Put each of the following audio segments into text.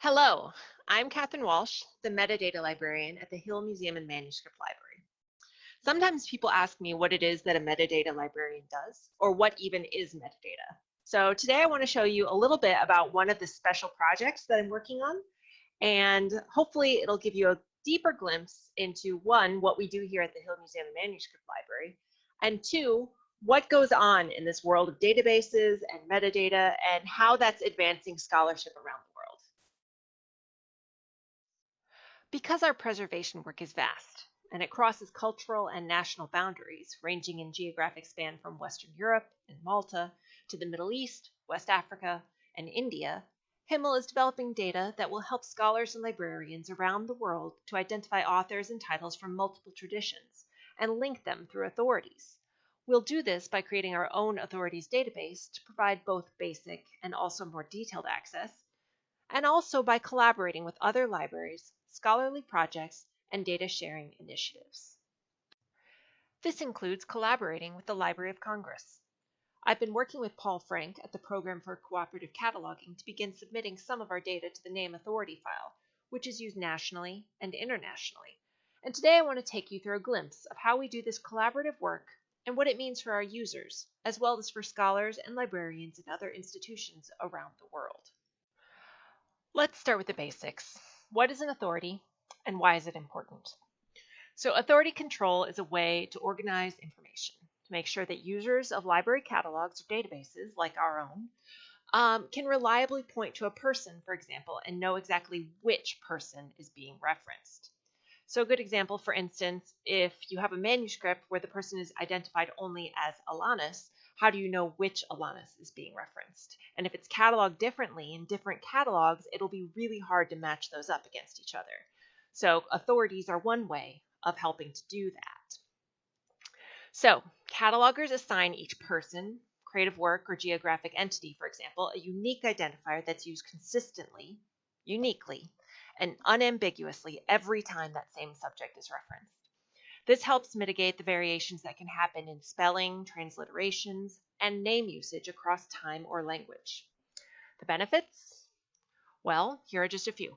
Hello, I'm Katherine Walsh, the Metadata Librarian at the Hill Museum and Manuscript Library. Sometimes people ask me what it is that a metadata librarian does, or what even is metadata. So today I want to show you a little bit about one of the special projects that I'm working on, and hopefully it'll give you a deeper glimpse into one, what we do here at the Hill Museum and Manuscript Library, and two, what goes on in this world of databases and metadata and how that's advancing scholarship around the world. Because our preservation work is vast, and it crosses cultural and national boundaries, ranging in geographic span from Western Europe and Malta to the Middle East, West Africa, and India, HMML is developing data that will help scholars and librarians around the world to identify authors and titles from multiple traditions and link them through authorities. We'll do this by creating our own authorities database to provide both basic and also more detailed access, and also by collaborating with other libraries, scholarly projects, and data sharing initiatives. This includes collaborating with the Library of Congress. I've been working with Paul Frank at the Program for Cooperative Cataloging to begin submitting some of our data to the name authority file, which is used nationally and internationally. And today I want to take you through a glimpse of how we do this collaborative work and what it means for our users, as well as for scholars and librarians in other institutions around the world. Let's start with the basics. What is an authority and why is it important? So authority control is a way to organize information to make sure that users of library catalogs or databases like our own can reliably point to a person, for example, and know exactly which person is being referenced. So a good example, for instance, if you have a manuscript where the person is identified only as Alanis, how do you know which Alanis is being referenced? And if it's cataloged differently in different catalogs, it'll be really hard to match those up against each other. So authorities are one way of helping to do that. So catalogers assign each person, creative work, or geographic entity, for example, a unique identifier that's used consistently, uniquely, and unambiguously every time that same subject is referenced. This helps mitigate the variations that can happen in spelling, transliterations, and name usage across time or language. The benefits? Well, here are just a few.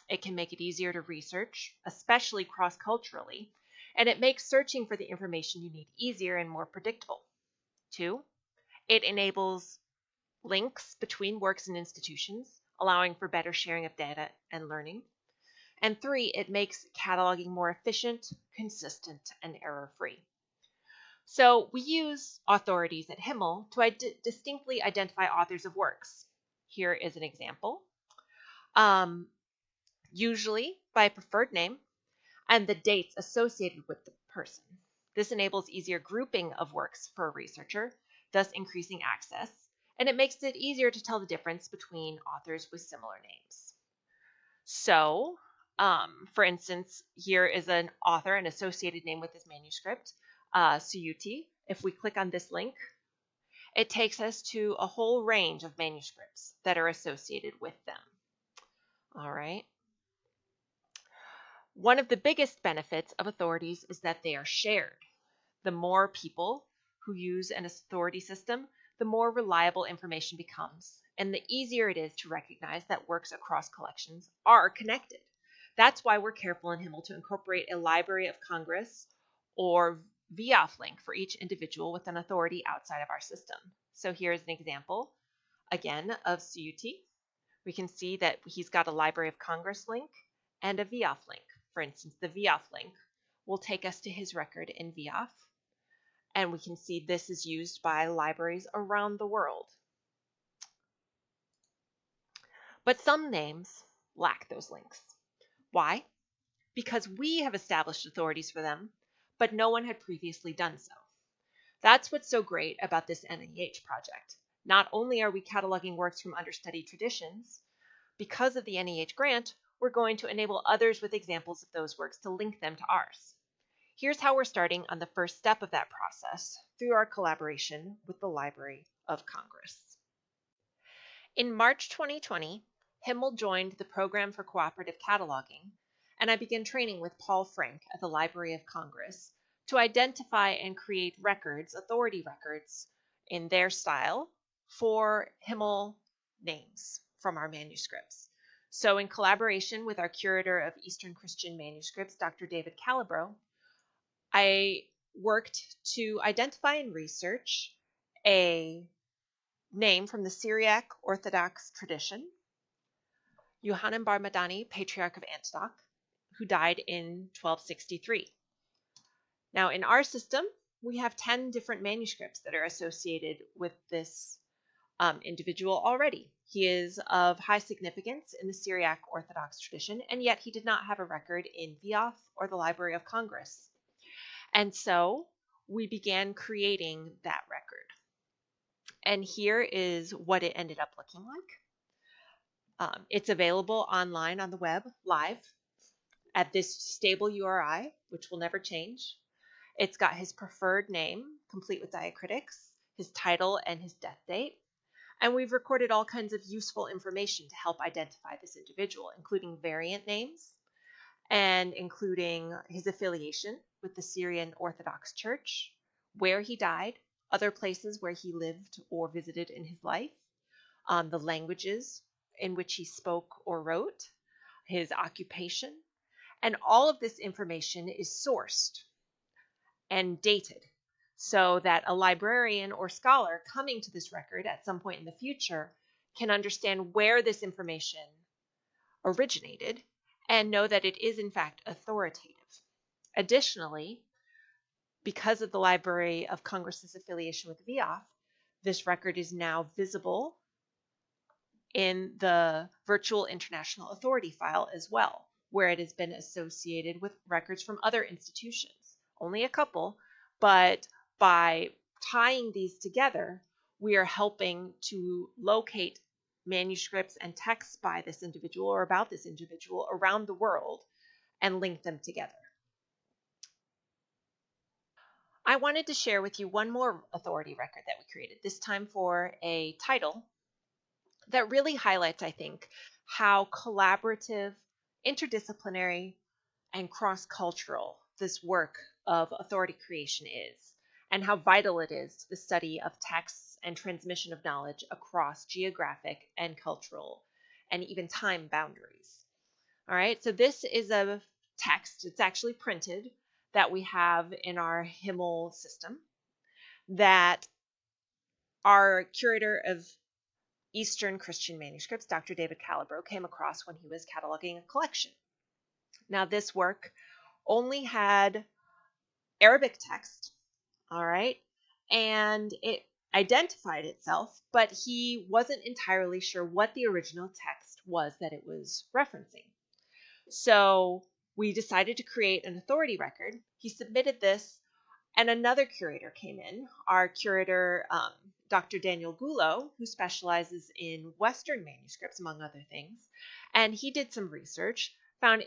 It can make it easier to research, especially cross-culturally, and it makes searching for the information you need easier and more predictable. 2, it enables links between works and institutions, allowing for better sharing of data and learning. And 3, it makes cataloging more efficient, consistent, and error-free. So we use authorities at HMML to distinctly identify authors of works. Here is an example. Usually by a preferred name and the dates associated with the person. This enables easier grouping of works for a researcher, thus increasing access, and it makes it easier to tell the difference between authors with similar names. So, for instance, here is an author, an associated name with this manuscript, Suyuti. If we click on this link, it takes us to a whole range of manuscripts that are associated with them. All right. One of the biggest benefits of authorities is that they are shared. The more people who use an authority system, the more reliable information becomes, and the easier it is to recognize that works across collections are connected. That's why we're careful in HMML to incorporate a Library of Congress or VIAF link for each individual with an authority outside of our system. So here's an example, again, of Suyuti. We can see that he's got a Library of Congress link and a VIAF link. For instance, the VIAF link will take us to his record in VIAF, and we can see this is used by libraries around the world. But some names lack those links. Why? Because we have established authorities for them, but no one had previously done so. That's what's so great about this NEH project. Not only are we cataloging works from understudied traditions, because of the NEH grant, we're going to enable others with examples of those works to link them to ours. Here's how we're starting on the first step of that process through our collaboration with the Library of Congress. In March 2020, HMML joined the Program for Cooperative Cataloging, and I began training with Paul Frank at the Library of Congress to identify and create records, authority records, in their style for HMML names from our manuscripts. So in collaboration with our curator of Eastern Christian manuscripts, Dr. David Calabro, I worked to identify and research a name from the Syriac Orthodox tradition, Yohanan Bar Madani, Patriarch of Antioch, who died in 1263. Now, in our system, we have 10 different manuscripts that are associated with this individual already. He is of high significance in the Syriac Orthodox tradition, and yet he did not have a record in Viaf or the Library of Congress. And so we began creating that record. And here is what it ended up looking like. It's available online on the web, live, at this stable URI, which will never change. It's got his preferred name, complete with diacritics, his title, and his death date. And we've recorded all kinds of useful information to help identify this individual, including variant names and including his affiliation with the Syrian Orthodox Church, where he died, other places where he lived or visited in his life, the languages in which he spoke or wrote, his occupation, and all of this information is sourced and dated so that a librarian or scholar coming to this record at some point in the future can understand where this information originated and know that it is in fact authoritative. Additionally, because of the Library of Congress's affiliation with VIAF, this record is now visible in the Virtual International Authority file as well, where it has been associated with records from other institutions. Only a couple, but by tying these together, we are helping to locate manuscripts and texts by this individual or about this individual around the world and link them together. I wanted to share with you one more authority record that we created, this time for a title that really highlights, I think, how collaborative, interdisciplinary, and cross-cultural this work of authority creation is, and how vital it is to the study of texts and transmission of knowledge across geographic and cultural and even time boundaries. All right, so this is a text, it's actually printed, that we have in our HMML system that our curator of Eastern Christian manuscripts, Dr. David Calabro, came across when he was cataloging a collection. Now, this work only had Arabic text, all right, and it identified itself, but he wasn't entirely sure what the original text was that it was referencing. So we decided to create an authority record. He submitted this, and another curator came in, our curator, Dr. Daniel Gulo, who specializes in Western manuscripts, among other things, and he did some research, found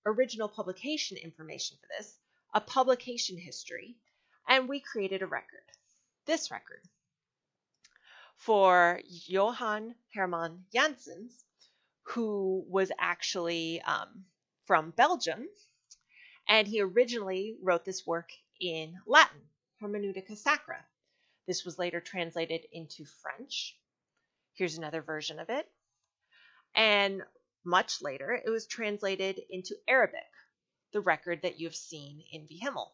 original publication information for this, a publication history, and we created a record, this record, for Johan Herman Janssens, who was actually from Belgium, and he originally wrote this work in Latin, Hermeneutica Sacra. This was later translated into French. Here's another version of it. And much later, it was translated into Arabic, the record that you've seen in VHML.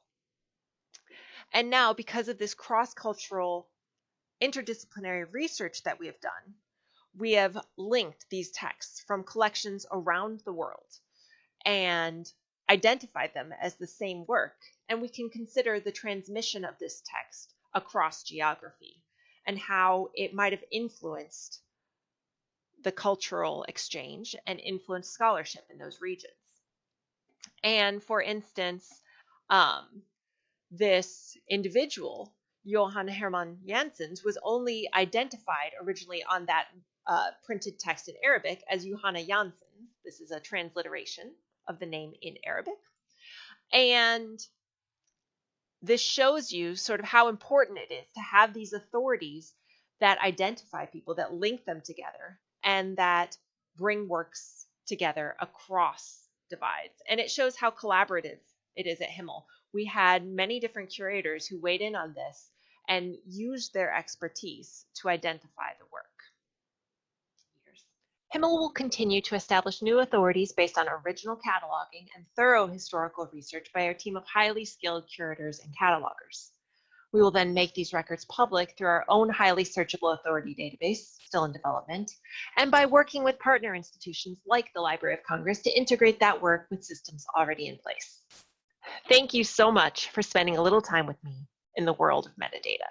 And now, because of this cross-cultural, interdisciplinary research that we have done, we have linked these texts from collections around the world and identified them as the same work. And we can consider the transmission of this text across geography and how it might have influenced the cultural exchange and influenced scholarship in those regions. And for instance, this individual, Johan Herman Janssens, was only identified originally on that printed text in Arabic as Johanna Janssen. This is a transliteration of the name in Arabic. And this shows you sort of how important it is to have these authorities that identify people, that link them together, and that bring works together across divides. And it shows how collaborative it is at HMML. We had many different curators who weighed in on this and used their expertise to identify the work. HMML will continue to establish new authorities based on original cataloging and thorough historical research by our team of highly skilled curators and catalogers. We will then make these records public through our own highly searchable authority database, still in development, and by working with partner institutions like the Library of Congress to integrate that work with systems already in place. Thank you so much for spending a little time with me in the world of metadata.